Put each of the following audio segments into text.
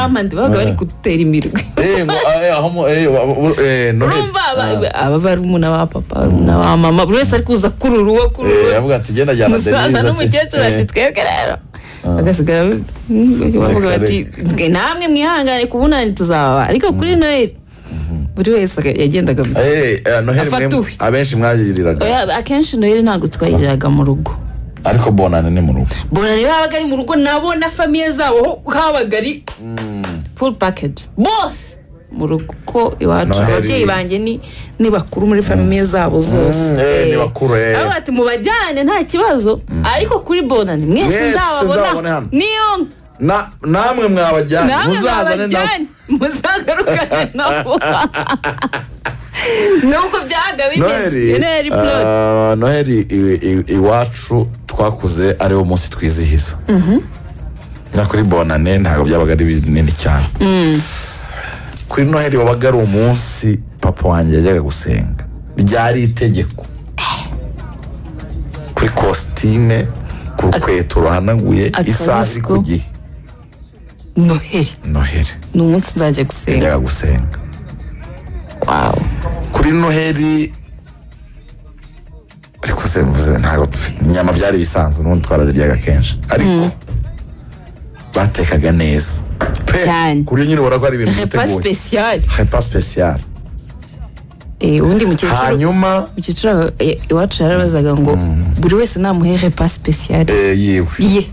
kampande baga bari gutera imirwe aba bari umuna wa papa na wa mama buri wese ari kuza kururuwa yavuga ati genda jyana Denise n'umukecuru ati twebwe rero agasigara bavuga bati namwe mwihangane kubunani tuzaba ariko kuri Noheli buri wese yagendaga Noheli abenshi mwagiriraga akenshi Noheli ntabwo twayiriraga mu rugo ariko bonane ni mu rugo bonane babaga ari mu rugo nabo na famille zabo habaga ari full package boss mu rugo ko iwacu ababyeyi banjye ni bakuru muri famille zabo zose ni bakuru abo ati mubajyane nta kibazo ariko kuri bonane mwese nzababona niyo namwe mwabajyane muzazane muzagarukane nabo nuko byaga bimeze Noheli iwacu twakuze ari wo munsi twizihiza na kuri bonane ntabwo byabaga ari binini cyane kuri Noheli wabaga ari umunsi papa wanjye yajyaga gusenga ryari itegeko kuri costume ku rukweto ruhanaguye isaha iri ku gihe Noheli ni umunsi nzajya gusenga yajyaga gusenga kuri Noheli ariko se mvuze ntabwo inyama byari bisanzwe n'ubundi twaraziryaga kenshi ariko batekaga neza kuri nyine ubona ko ari ibintu biteguye repas spécial undi mukecuru iwacu yarabazaga ngo buri wese namuhe repas spécial yewe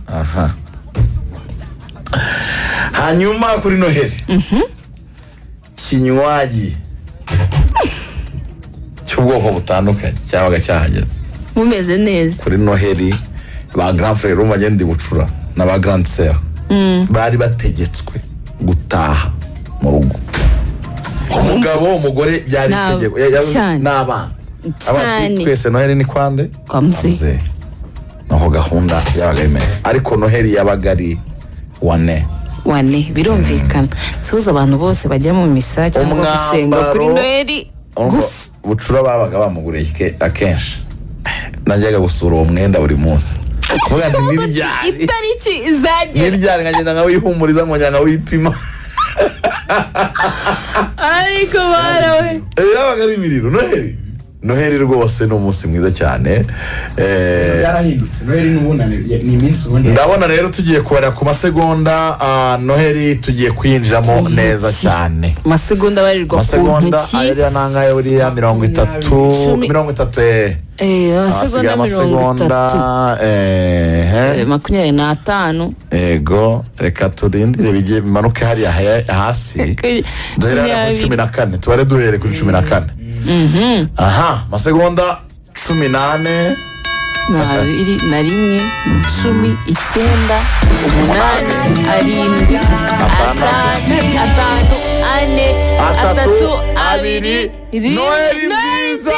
hanyuma kuri Noheli kinywaji cy'ubwoko butandukanye cyabaga cyahageze mumeze neza kuri Noheli ba grand frère bagenda bucura na ba grande sœur bari bategetswe gutaha mu rugo umugabo umugore byari itegeko n'abana abati twese Noheli ni kwande kwamuze naho gahunda yabaga imeze ariko Noheli yabaga ari wane birumvikana suza abantu bose bajya mu misa cyangwa gusenga kuri Noheli bucura babaga bamuguriye akenshi najyaga gusura uwo mwenda buri munsi kuvuga nti n'iryari itariki izagera n'iryari nkagenda nkawihumuriza nkongera nkawipima ariko barawe yabaga ari imiriro Noheli rwose ni umunsi mwiza cyane yarahindutse Noheli n'ubunane ni iminsi ubundi ndabona rero tugiye kubara ku masegonda Noheli tugiye kwinjiramo neza cyane masegonda barirwa ku ntoki ayari nangaye buriya 30 amasegonda 25 ego reka turindire bigiye bimanuke hariya hasi duherera kuri 14 tubare duhere kuri 14 masegonda 18 21 10 9 8 7 Noheli nziza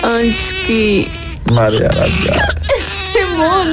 Anski Maria Raja Simon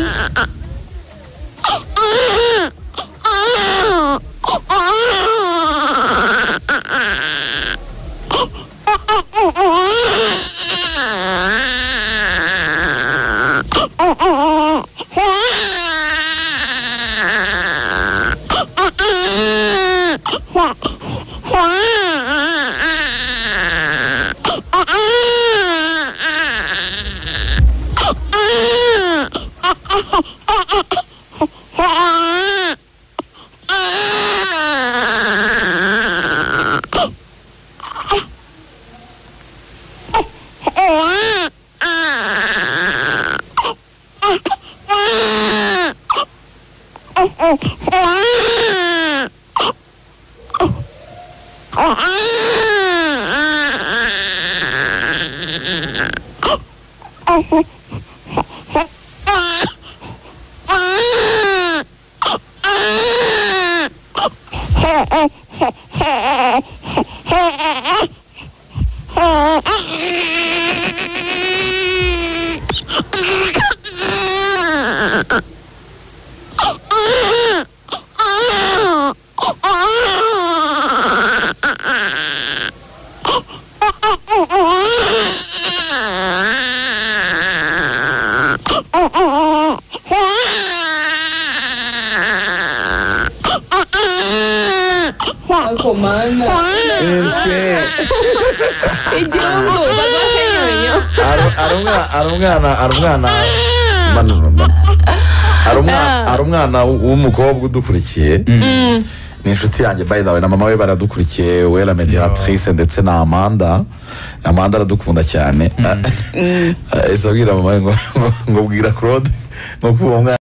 igihumbi baguha akanyemenyo ari umwana w'umukobwa udukurikiye ni inshuti yanjye by the way na mama we baradukurikiye we la mediatrice ndetse na Amanda aradukunda cyane isabwira mama ngo bwira Claude ngo kuba